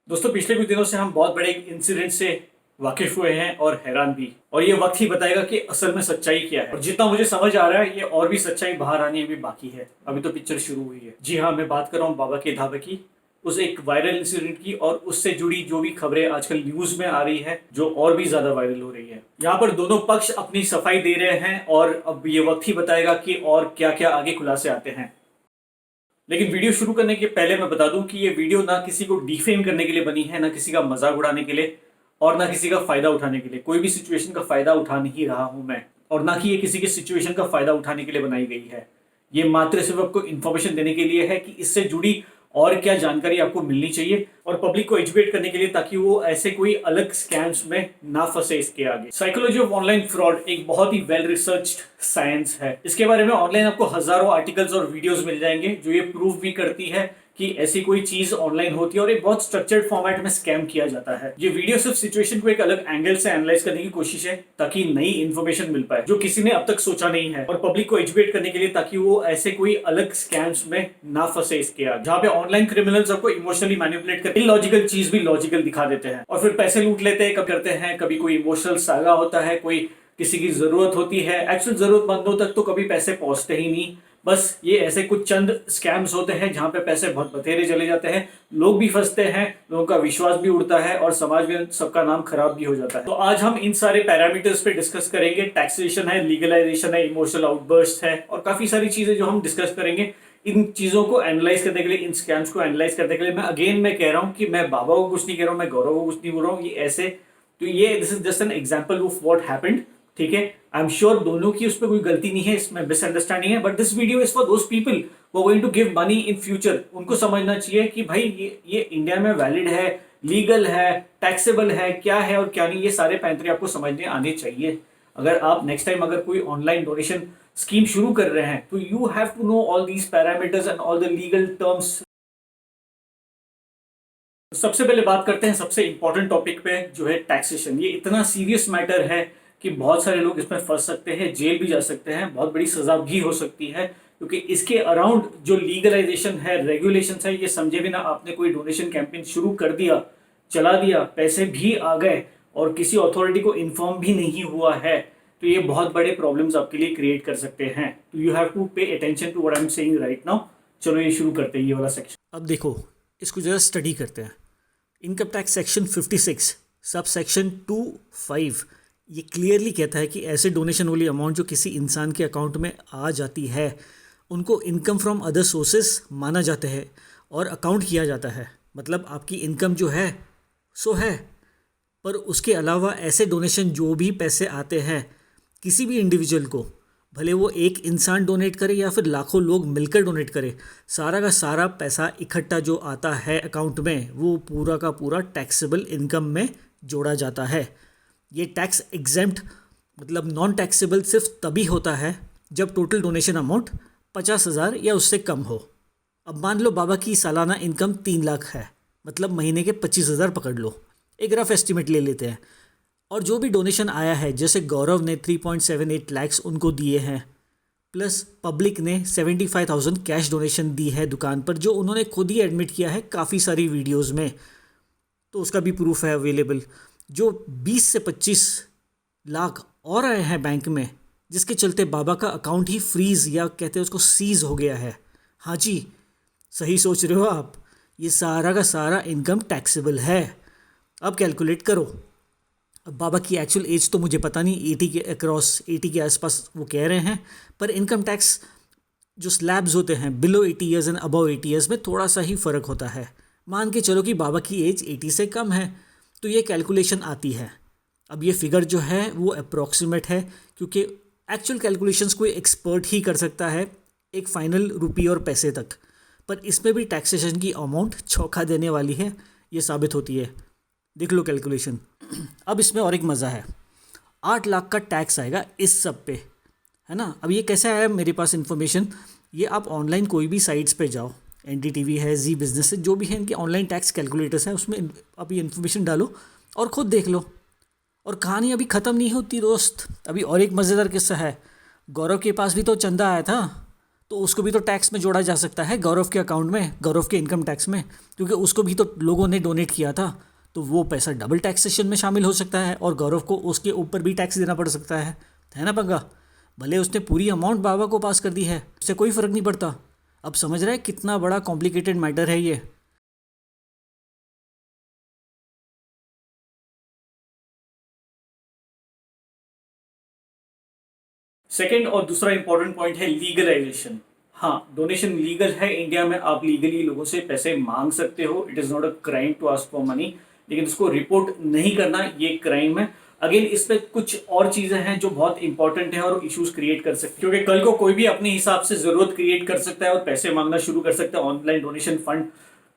दोस्तों पिछले कुछ दिनों से हम बहुत बड़े इंसिडेंट से वाकिफ हुए हैं और हैरान भी। और ये वक्त ही बताएगा कि असल में सच्चाई क्या है। और जितना मुझे समझ आ रहा है ये और भी सच्चाई बाहर आनी अभी बाकी है। अभी तो पिक्चर शुरू हुई है। जी हाँ, मैं बात कर रहा हूँ बाबा के ढाबे की, उस एक वायरल इंसिडेंट की और उससे जुड़ी जो भी खबरें आजकल न्यूज में आ रही है जो और भी ज्यादा वायरल हो रही है। यहाँ पर दोनों पक्ष अपनी सफाई दे रहे हैं और अब ये वक्त ही बताएगा कि और क्या क्या आगे खुलासे आते हैं। लेकिन वीडियो शुरू करने के पहले मैं बता दूं कि ये वीडियो ना किसी को डिफेम करने के लिए बनी है, ना किसी का मजाक उड़ाने के लिए और ना किसी का फायदा उठाने के लिए। कोई भी सिचुएशन का फायदा उठा नहीं रहा हूं मैं, और ना कि ये किसी की सिचुएशन का फायदा उठाने के लिए बनाई गई है। ये मात्र सिर्फ आपको इन्फॉर्मेशन देने के लिए है कि इससे जुड़ी और क्या जानकारी आपको मिलनी चाहिए और पब्लिक को एजुकेट करने के लिए, ताकि वो ऐसे कोई अलग स्कैम्स में ना फंसे। इसके आगे साइकोलॉजी ऑफ ऑनलाइन फ्रॉड एक बहुत ही वेल रिसर्च्ड साइंस है। इसके बारे में ऑनलाइन आपको हजारों आर्टिकल्स और वीडियोस मिल जाएंगे जो ये प्रूव भी करती है कि ऐसी कोई चीज ऑनलाइन होती है और एक बहुत स्ट्रक्चर्ड फॉर्मेट में स्कैम किया जाता है। ये वीडियो सिर्फ सिचुएशन को एक अलग एंगल से एनालाइज करने की कोशिश है ताकि नई इन्फॉर्मेशन मिल पाए जो किसी ने अब तक सोचा नहीं है, और पब्लिक को एजुकेट करने के लिए ताकि वो ऐसे कोई अलग स्कैम्स में ना फंसे। इसके आगे जहाँ पे ऑनलाइन क्रिमिनल्स आपको इमोशनली मैनिपुलेट कर इलॉजिकल चीज भी लॉजिकल दिखा देते हैं और फिर पैसे लूट लेते हैं। कब करते हैं, कभी कोई इमोशनल सागा होता है, कोई किसी की जरूरत होती है, एक्चुअल जरूरतमंदों तक तो कभी पैसे पहुंचते ही नहीं। बस ये ऐसे कुछ चंद स्कैम्स होते हैं जहां पे पैसे बहुत बथेरे चले जाते हैं, लोग भी फंसते हैं, लोगों का विश्वास भी उड़ता है और समाज में सबका नाम खराब भी हो जाता है। तो आज हम इन सारे पैरामीटर्स पे डिस्कस करेंगे। टैक्सेशन है, लीगलाइजेशन है, इमोशनल आउटबर्स्ट है और काफी सारी चीजें जो हम डिस्कस करेंगे। इन चीजों को एनालाइज करने के लिए, इन स्कैम्स को एनालाइज करने के लिए मैं कह रहा हूँ कि मैं बाबा को कुछ नहीं कह रहा हूँ, मैं गौरव को कुछ नहीं बोल रहा हूँ। ये ऐसे तो ये this is just an example of what happened. ठीक है, आई एम श्योर दोनों की उसमें कोई गलती नहीं है, इसमें मिसअंडरस्टैंडिंग है, but this video is for those people who are going to give money in future. उनको समझना चाहिए कि भाई ये इंडिया में वैलिड है, लीगल है, टैक्सेबल है, क्या है और क्या नहीं। ये सारे पैंतरे आपको समझने आने चाहिए। अगर आप नेक्स्ट टाइम अगर कोई ऑनलाइन डोनेशन स्कीम शुरू कर रहे हैं तो you have to know all these parameters and all the legal terms. सबसे पहले बात करते हैं सबसे इंपॉर्टेंट टॉपिक पे जो है टैक्सेशन। ये इतना सीरियस मैटर है कि बहुत सारे लोग इसमें फंस सकते हैं, जेल भी जा सकते हैं, बहुत बड़ी सजा भी हो सकती है, क्योंकि इसके अराउंड जो लीगलाइजेशन है, रेगुलेशन है, ये समझे बिना आपने कोई डोनेशन कैंपेन शुरू कर दिया, चला दिया, पैसे भी आ गए और किसी अथॉरिटी को इन्फॉर्म भी नहीं हुआ है, तो ये बहुत बड़े प्रॉब्लम्स आपके लिए क्रिएट कर सकते हैं। तो you have to pay attention to what I am saying right now. चलो ये शुरू करते हैं ये वाला सेक्शन। अब देखो, इसको जरा स्टडी करते हैं। Income tax section 56 sub section 2(5) ये क्लियरली कहता है कि ऐसे डोनेशन वाली अमाउंट जो किसी इंसान के अकाउंट में आ जाती है उनको इनकम फ्रॉम अदर सोर्सेस माना जाता है और अकाउंट किया जाता है। मतलब आपकी इनकम जो है सो है, पर उसके अलावा ऐसे डोनेशन जो भी पैसे आते हैं किसी भी इंडिविजुअल को, भले वो एक इंसान डोनेट करे या फिर लाखों लोग मिलकर डोनेट करे, सारा का सारा पैसा इकट्ठा जो आता है अकाउंट में वो पूरा का पूरा टैक्सेबल इनकम में जोड़ा जाता है। ये टैक्स एग्जेम्प्ट मतलब नॉन टैक्सेबल सिर्फ तभी होता है जब टोटल डोनेशन अमाउंट 50,000 या उससे कम हो। अब मान लो बाबा की सालाना इनकम 3 लाख है, मतलब महीने के 25,000 पकड़ लो, एक रफ एस्टिमेट ले लेते हैं। और जो भी डोनेशन आया है, जैसे गौरव ने 3.78 लाख उनको दिए हैं, प्लस पब्लिक ने 75,000 कैश डोनेशन दी है दुकान पर, जो उन्होंने खुद ही एडमिट किया है काफ़ी सारी वीडियोस में, तो उसका भी प्रूफ है अवेलेबल। जो 20 से 25 लाख और आए हैं बैंक में, जिसके चलते बाबा का अकाउंट ही फ्रीज या कहते हैं उसको सीज हो गया है। हाँ जी, सही सोच रहे हो आप, ये सारा का सारा इनकम टैक्सेबल है। अब कैलकुलेट करो। अब बाबा की एक्चुअल एज तो मुझे पता नहीं, 80 के अक्रॉस, 80 के आसपास वो कह रहे हैं, पर इनकम टैक्स जो स्लैब्स होते हैं below 80 years and above 80 years में थोड़ा सा ही फ़र्क होता है। मान के चलो कि बाबा की एज 80 से कम है, तो ये कैलकुलेशन आती है। अब ये फिगर जो है वो अप्रॉक्सीमेट है, क्योंकि एक्चुअल कैलकुलेशंस कोई एक्सपर्ट ही कर सकता है एक फ़ाइनल रुपये और पैसे तक, पर इसमें भी टैक्सेशन की अमाउंट चौंका देने वाली है, ये साबित होती है। देख लो कैलकुलेशन। अब इसमें और एक मज़ा है, 8 लाख का टैक्स आएगा इस सब पे, है ना। अब ये कैसे आया मेरे पास इन्फॉर्मेशन, ये आप ऑनलाइन कोई भी साइट्स पे जाओ, NDTV है, जी बिज़नेस है, जो भी है इनके ऑनलाइन टैक्स कैलकुलेटर्स हैं, उसमें आप ये इन्फॉर्मेशन डालो और ख़ुद देख लो। और कहानी अभी ख़त्म नहीं होती दोस्त, अभी और एक मज़ेदार किस्सा है। गौरव के पास भी तो चंदा आया था, तो उसको भी तो टैक्स में जोड़ा जा सकता है, गौरव के अकाउंट में, गौरव के इनकम टैक्स में, क्योंकि उसको भी तो लोगों ने डोनेट किया था, तो वो पैसा डबल टैक्सेशन में शामिल हो सकता है और गौरव को उसके ऊपर भी टैक्स देना पड़ सकता है ना पंगा। भले उसने पूरी अमाउंट बाबा को पास कर दी है, उससे कोई फ़र्क नहीं पड़ता। अब समझ रहा है कितना बड़ा कॉम्प्लिकेटेड मैटर है ये। सेकंड और दूसरा इंपॉर्टेंट पॉइंट है लीगलाइजेशन। हाँ, डोनेशन लीगल है इंडिया में, आप लीगली लोगों से पैसे मांग सकते हो, it is not a crime to ask for money, लेकिन उसको रिपोर्ट नहीं करना ये क्राइम है। अगेन इस पे कुछ और चीजें हैं जो बहुत इंपॉर्टेंट है और इश्यूज क्रिएट कर सकते हैं, क्योंकि कल को कोई भी अपने हिसाब से जरूरत क्रिएट कर सकता है और पैसे मांगना शुरू कर सकता है, ऑनलाइन डोनेशन फंड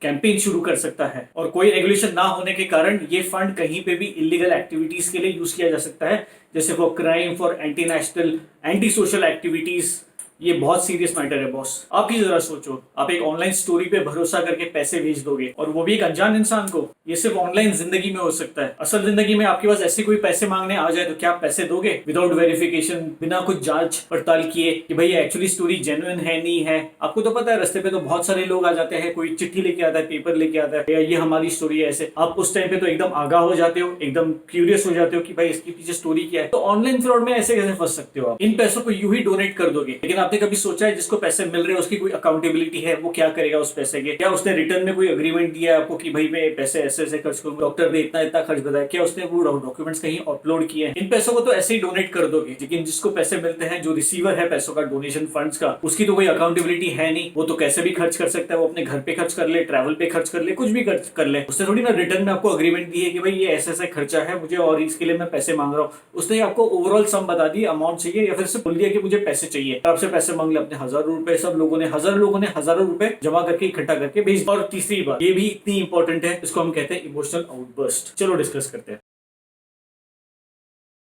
कैंपेन शुरू कर सकता है, और कोई रेगुलेशन ना होने के कारण ये फंड कहीं पे भी इलीगल एक्टिविटीज के लिए यूज किया जा सकता है, जैसे for crime, for anti national, anti social activities. ये बहुत सीरियस मैटर है बॉस। आप ही जरा सोचो, आप एक ऑनलाइन स्टोरी पे भरोसा करके पैसे भेज दोगे, और वो भी एक अनजान इंसान को। ये सिर्फ ऑनलाइन जिंदगी में हो सकता है, असल जिंदगी में आपके पास ऐसे कोई पैसे मांगने आ जाए तो क्या आप पैसे दोगे विदाउट वेरिफिकेशन, बिना कुछ जांच पड़ताल किए कि भाई एक्चुअली स्टोरी जेन्युइन है नहीं है? आपको तो पता है रास्ते पे तो बहुत सारे लोग आ जाते हैं, कोई चिट्ठी लेके आता है, पेपर लेके आता है, ये हमारी स्टोरी है ऐसे। आप उस टाइम पे तो एकदम आगाह हो जाते हो, एकदम क्यूरियस हो जाते हो कि भाई इसके पीछे स्टोरी क्या है। तो ऑनलाइन फ्रॉड में ऐसे कैसे फंस सकते हो आप? इन पैसों को यूं ही डोनेट कर दोगे, लेकिन आपने कभी सोचा है जिसको पैसे मिल रहे हैं उसकी कोई अकाउंटेबिलिटी है? वो क्या करेगा उस पैसे के? क्या उसने रिटर्न में कोई अग्रीमेंट दिया है आपको कि भाई मैं पैसे ऐसे ऐसे खर्च करूंगा, डॉक्टर ने इतना इतना खर्च बताया? क्या उसने वो डॉक्यूमेंट्स कहीं अपलोड किए हैं? इन पैसों को तो ऐसे ही डोनेट कर दोगे, लेकिन जिसको पैसे मिलते हैं, जो रिसीवर है पैसों का, डोनेशन फंड्स का, उसकी तो कोई अकाउंटेबिलिटी है नहीं। वो तो कैसे भी खर्च कर सकता है, वो अपने घर पे खर्च कर ले, ट्रैवल पे खर्च कर ले, कुछ भी खर्च कर ले। उसने थोड़ी ना रिटर्न में आपको अग्रीमेंट दी है कि भाई ये ऐसे ऐसे खर्चा है मुझे और इसके लिए मैं पैसे मांग रहा हूँ। उसने आपको ओवरऑल सम बता दी, अमाउंट चाहिए, या फिर से बोल दिया कि मुझे पैसे चाहिए, आपसे पैसे मांग ले अपने हजारों रुपए। सब लोगों ने, हजारों लोगों ने हजारों रुपए जमा करके इकट्ठा करके भेज। और तीसरी बात, ये भी इतनी इंपॉर्टेंट है, इसको हम कहते हैं इमोशनल आउटबर्स्ट। चलो डिस्कस करते हैं।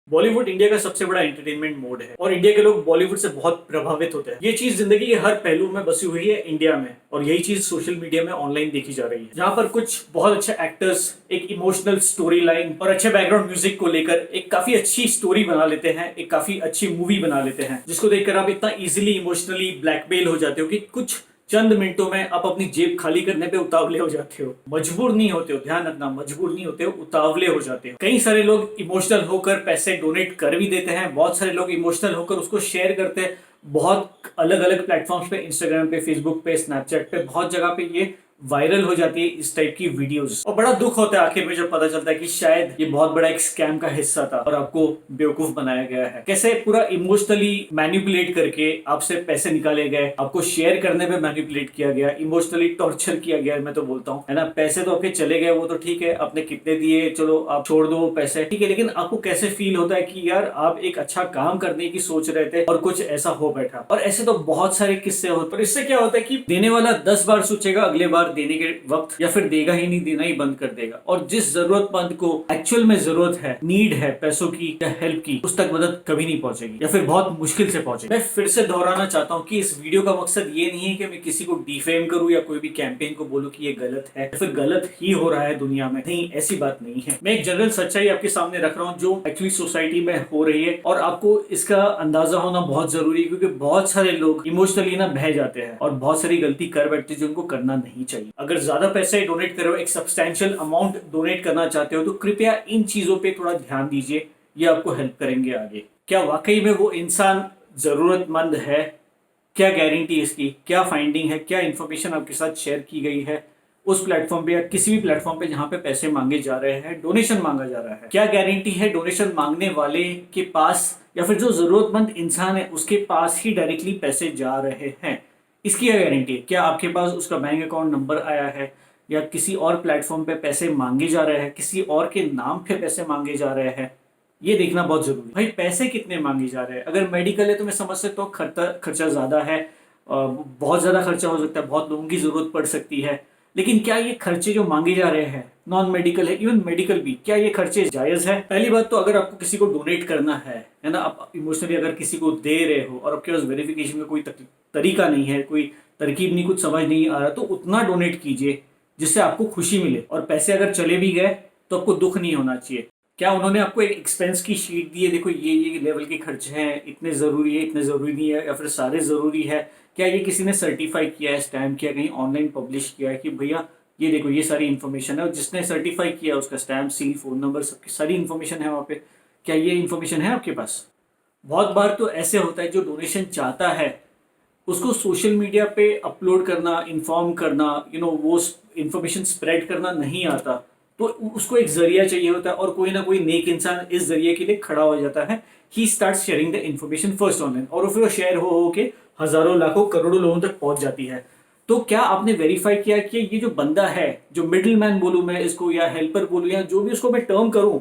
बॉलीवुड इंडिया का सबसे बड़ा एंटरटेनमेंट मोड है और इंडिया के लोग बॉलीवुड से बहुत प्रभावित होते हैं। ये चीज जिंदगी के हर पहलू में बसी हुई है इंडिया में, और यही चीज सोशल मीडिया में ऑनलाइन देखी जा रही है, जहां पर कुछ बहुत अच्छे एक्टर्स एक इमोशनल स्टोरी लाइन और अच्छे बैकग्राउंड म्यूजिक को लेकर एक काफी अच्छी स्टोरी बना लेते हैं, एक काफी अच्छी मूवी बना लेते हैं, जिसको देखकर आप इतना इजिली इमोशनली ब्लैकमेल हो जाते हो कि कुछ चंद मिनटों में आप अपनी जेब खाली करने पे उतावले हो जाते हो। मजबूर नहीं होते हो, ध्यान रखना, मजबूर नहीं होते हो, उतावले हो जाते हो। कई सारे लोग इमोशनल होकर पैसे डोनेट कर भी देते हैं, बहुत सारे लोग इमोशनल होकर उसको शेयर करते हैं। बहुत अलग अलग प्लेटफॉर्म्स पे, इंस्टाग्राम पे, फेसबुक पे, स्नैपचैट पे, बहुत जगह पे ये वायरल हो जाती है इस टाइप की वीडियोस। और बड़ा दुख होता है आखिर में जब पता चलता है कि शायद ये बहुत बड़ा एक स्कैम का हिस्सा था और आपको बेवकूफ बनाया गया है। कैसे पूरा इमोशनली मैनिपुलेट करके आपसे पैसे निकाले गए, आपको शेयर करने में मैनिपुलेट किया गया, इमोशनली टॉर्चर किया गया, मैं तो बोलता हूँ, है ना। पैसे तो आपके चले गए, वो तो ठीक है, आपने कितने दिए चलो आप छोड़ दो वो पैसे, ठीक है, लेकिन आपको कैसे फील होता है कि यार आप एक अच्छा काम करने की सोच रहे थे और कुछ ऐसा हो बैठा। और ऐसे तो बहुत सारे किस्से होते, पर इससे क्या होता है कि देने वाला 10 बार सोचेगा अगले बार देने के वक्त, या फिर देगा ही नहीं, देना ही बंद कर देगा। और जिस जरूरतमंद को एक्चुअल में जरूरत है, नीड है पैसों की या हेल्प की, उस तक मदद कभी नहीं पहुंचेगी, या फिर बहुत मुश्किल से पहुंचेगी। मैं फिर से दोहराना चाहता हूं कि इस वीडियो का मकसद ये नहीं है कि मैं किसी को डिफेम करूं या कोई भी कैंपेन को बोलूं कि ये गलत है या फिर गलत ही हो रहा है दुनिया में। नहीं, ऐसी बात नहीं है। मैं एक जनरल सच्चाई आपके सामने रख रहा हूं जो एक्चुअली सोसाइटी में हो रही है, और आपको इसका अंदाजा होना बहुत जरूरी है, क्योंकि बहुत सारे लोग इमोशनली ना बह जाते हैं और बहुत सारी गलती कर बैठते हैं जो उनको करना नहीं चाहिए। अगर ज्यादा पैसे डोनेट कर रहे हो, एक सब्सटैंशियल अमाउंट डोनेट करना चाहते हो, तो कृपया इन चीजों पे थोड़ा ध्यान दीजिए, ये आपको हेल्प करेंगे आगे। क्या वाकई में वो इंसान जरूरतमंद है? क्या गारंटी इसकी? क्या फाइंडिंग है? क्या इंफॉर्मेशन आपके साथ शेयर की गई है उस प्लेटफॉर्म पे या किसी भी प्लेटफॉर्म पे जहां पे पैसे मांगे जा रहे हैं, डोनेशन मांगा जा रहा है? क्या गारंटी है डोनेशन मांगने वाले के पास या फिर जो जरूरतमंद इंसान है उसके पास ही डायरेक्टली पैसे जा रहे हैं? इसकी क्या गारंटी है? क्या आपके पास उसका बैंक अकाउंट नंबर आया है, या किसी और प्लेटफॉर्म पे पैसे मांगे जा रहे हैं, किसी और के नाम पे पैसे मांगे जा रहे हैं? ये देखना बहुत जरूरी है। भाई पैसे कितने मांगे जा रहे हैं? अगर मेडिकल है तो मैं समझ सकता हूँ खर्चा ज्यादा है, बहुत ज्यादा खर्चा हो सकता है, बहुत लोगों की जरूरत पड़ सकती है, लेकिन क्या ये खर्चे जो मांगे जा रहे हैं, नॉन मेडिकल है, इवन मेडिकल भी, क्या ये खर्चे जायज है? पहली बात तो अगर आपको किसी को डोनेट करना है ना, आप इमोशनली अगर किसी को दे रहे हो और आपके पास वेरिफिकेशन का कोई तरीका नहीं है, कोई तरकीब नहीं, कुछ समझ नहीं आ रहा, तो उतना डोनेट कीजिए जिससे आपको खुशी मिले। और पैसे अगर चले भी गए तो आपको दुख नहीं होना चाहिए। क्या उन्होंने आपको एक एक्सपेंस की शीट दी है, देखो ये लेवल के खर्च हैं, इतने जरूरी है, इतने जरूरी नहीं है, या फिर सारे जरूरी है, क्या ये किसी ने सर्टिफाई किया है, स्टैम्प किया, कहीं ऑनलाइन पब्लिश किया है कि भैया ये देखो ये सारी इन्फॉर्मेशन है, और जिसने सर्टिफाई किया उसका स्टैम्प, सील, फोन नंबर, सबकी सारी इन्फॉर्मेशन है वहाँ पे। क्या ये इन्फॉर्मेशन है आपके पास? बहुत बार तो ऐसे होता है जो डोनेशन चाहता है उसको सोशल मीडिया पे अपलोड करना, इन्फॉर्म करना, वो इन्फॉर्मेशन स्प्रेड करना नहीं आता, तो उसको एक जरिया चाहिए होता है, और कोई ना कोई नेक इंसान इस जरिए के लिए खड़ा हो जाता है। He start sharing the information first online, और फिर वो शेयर हो के हजारों लाखों करोड़ों लोगों तक पहुंच जाती है। तो क्या आपने वेरीफाई किया कि ये जो बंदा है, जो मिडिल मैन बोलूं मैं इसको, या हेल्पर बोलूं, या जो भी उसको मैं टर्म करूं,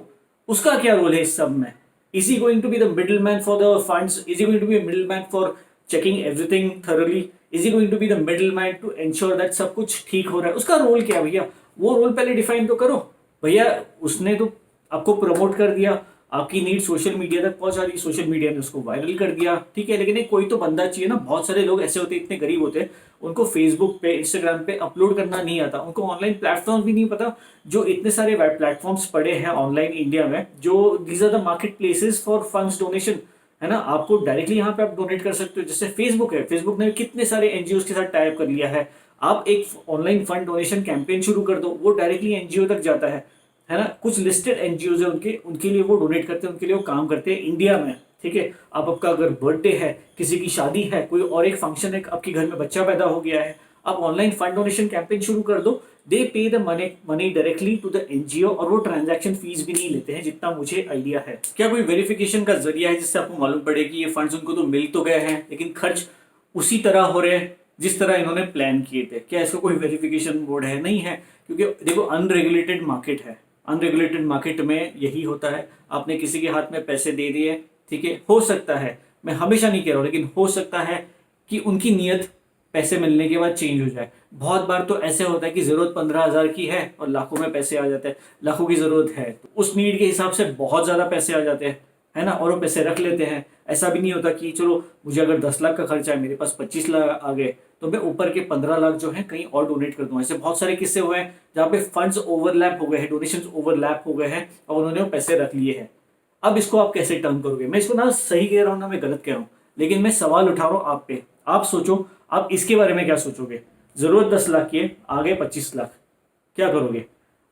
उसका क्या रोल है इस सब में? Is he going to be the middle man for the funds? Is he going to be middle man for checking everything thoroughly? Is he going to be the middle man to ensure that सब कुछ ठीक हो रहा है? उसका role क्या है भैया? वो रोल पहले डिफाइन तो करो भैया। उसने तो आपको प्रमोट कर दिया, आपकी नीड सोशल मीडिया तक पहुंचा दी, सोशल मीडिया ने उसको वायरल कर दिया, ठीक है, लेकिन एक कोई तो बंदा चाहिए ना। बहुत सारे लोग ऐसे होते हैं, इतने गरीब होते हैं, उनको फेसबुक पे, इंस्टाग्राम पे अपलोड करना नहीं आता, उनको ऑनलाइन प्लेटफॉर्म भी नहीं पता। जो इतने सारे वेब प्लेटफॉर्म्स पड़े हैं ऑनलाइन इंडिया में, जो these are the market places for funds donation, है ना। आपको डायरेक्टली यहाँ पे आप डोनेट कर सकते हो। जैसे फेसबुक है, फेसबुक ने कितने सारे एनजीओ के साथ टाइप कर लिया है। आप एक ऑनलाइन फंड डोनेशन कैंपेन शुरू कर दो, वो डायरेक्टली एनजीओ तक जाता है ना। कुछ लिस्टेड एनजीओ है, उनके लिए वो डोनेट करते हैं, उनके लिए वो काम करते हैं इंडिया में, ठीक है। आपका अगर बर्थडे है, किसी की शादी है, कोई और एक फंक्शन है, आपके घर में बच्चा पैदा हो गया है, आप ऑनलाइन फंड डोनेशन कैंपेन शुरू कर दो। They pay the money directly to the NGO, और वो ट्रांजैक्शन फीस भी नहीं लेते हैं, जितना मुझे आइडिया है। क्या कोई वेरिफिकेशन का जरिया है जिससे आपको मालूम पड़े कि ये फंड्स उनको तो मिल तो गए हैं, लेकिन खर्च उसी तरह हो रहे हैं जिस तरह इन्होंने प्लान किए थे? क्या इसका कोई वेरिफिकेशन बोर्ड है? नहीं है, क्योंकि देखो अनरेगुलेटेड मार्केट है। अनरेगुलेटेड मार्केट में यही होता है, आपने किसी के हाथ में पैसे दे दिए, ठीक है, हो सकता है, मैं हमेशा नहीं कह रहा हूं, लेकिन हो सकता है कि उनकी नीयत पैसे मिलने के बाद चेंज हो जाए। बहुत बार तो ऐसे होता है कि जरूरत 15,000 की है और लाखों में पैसे आ जाते हैं। लाखों की जरूरत है तो उस नीड के हिसाब से बहुत ज्यादा पैसे आ जाते हैं, है ना, और वो पैसे रख लेते हैं। ऐसा भी नहीं होता कि चलो मुझे अगर 10 लाख का खर्चा है, मेरे पास 25 लाख आ गए, तो मैं ऊपर के 15 लाख जो है कहीं और डोनेट कर दूंगा। ऐसे बहुत सारे किस्से हुए हैं जहाँ पे फंड्स ओवरलैप हो गए हैं, डोनेशंस ओवरलैप हो गए हैं, और उन्होंने वो पैसे रख लिए हैं। अब इसको आप कैसे टर्न करोगे? मैं इसको ना सही कह रहा हूँ ना मैं गलत कह रहा हूँ, लेकिन मैं सवाल उठा रहा हूँ आप पे। आप सोचो, आप इसके बारे में क्या सोचोगे? जरूरत 10 लाख की है, आगे 25 लाख, क्या करोगे?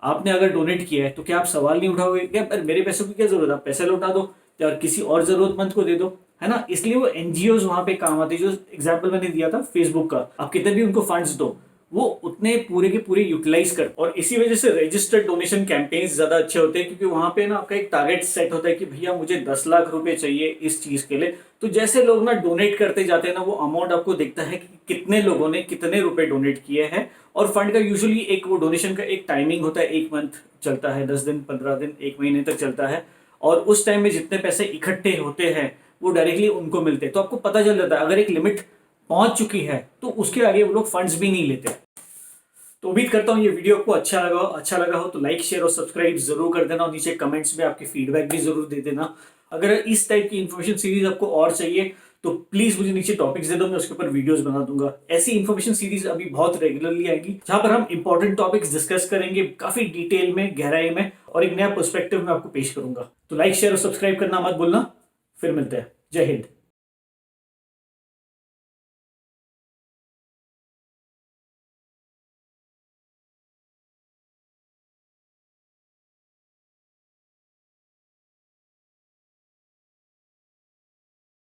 आपने अगर डोनेट किया है तो क्या आप सवाल नहीं उठाओगे? क्या मेरे पैसों की क्या जरूरत, आप पैसे लौटा दो या किसी और जरूरतमंद को दे दो, है ना। इसलिए वो एनजीओ वहां पे काम आते हैं। जो एग्जाम्पल मैंने दिया था फेसबुक का, आप कितने भी उनको फंड्स दो, वो उतने पूरे के पूरे यूटिलाइज कर। और इसी वजह से रजिस्टर्ड डोनेशन कैंपेन्स ज्यादा अच्छे होते हैं, क्योंकि वहां पे ना आपका एक टारगेट सेट होता है कि भैया मुझे 10 लाख रुपए चाहिए इस चीज के लिए। तो जैसे लोग ना डोनेट करते जाते हैं ना, वो अमाउंट आपको दिखता है कि कितने लोगों ने कितने रुपए डोनेट किए हैं। और फंड का यूजुअली एक वो डोनेशन का एक टाइमिंग होता है, 1 मंथ चलता है, 10 दिन, 15 दिन, 1 महीने तक चलता है। और उस टाइम में जितने पैसे इकट्ठे होते हैं वो डायरेक्टली उनको मिलते हैं। तो आपको पता चल जाता है अगर एक लिमिट पहुंच चुकी है तो उसके आगे वो लोग फंड्स भी नहीं लेते। तो उम्मीद करता हूँ ये वीडियो आपको अच्छा लगा हो तो लाइक, शेयर और सब्सक्राइब जरूर कर देना, और नीचे कमेंट्स में आपकी फीडबैक भी जरूर दे देना। अगर इस टाइप की इन्फॉर्मेशन सीरीज आपको और चाहिए तो प्लीज मुझे नीचे टॉपिक्स दे दो, मैं उसके ऊपर वीडियोस बना दूंगा। ऐसी इन्फॉर्मेशन सीरीज अभी बहुत रेगुलरली आएगी जहां पर हम इंपॉर्टेंट टॉपिक्स डिस्कस करेंगे काफी डिटेल में, गहराई में, और एक नया पर्सपेक्टिव में आपको पेश करूंगा। तो लाइक, शेयर और सब्सक्राइब करना मत भूलना। फिर मिलते हैं। जय हिंद।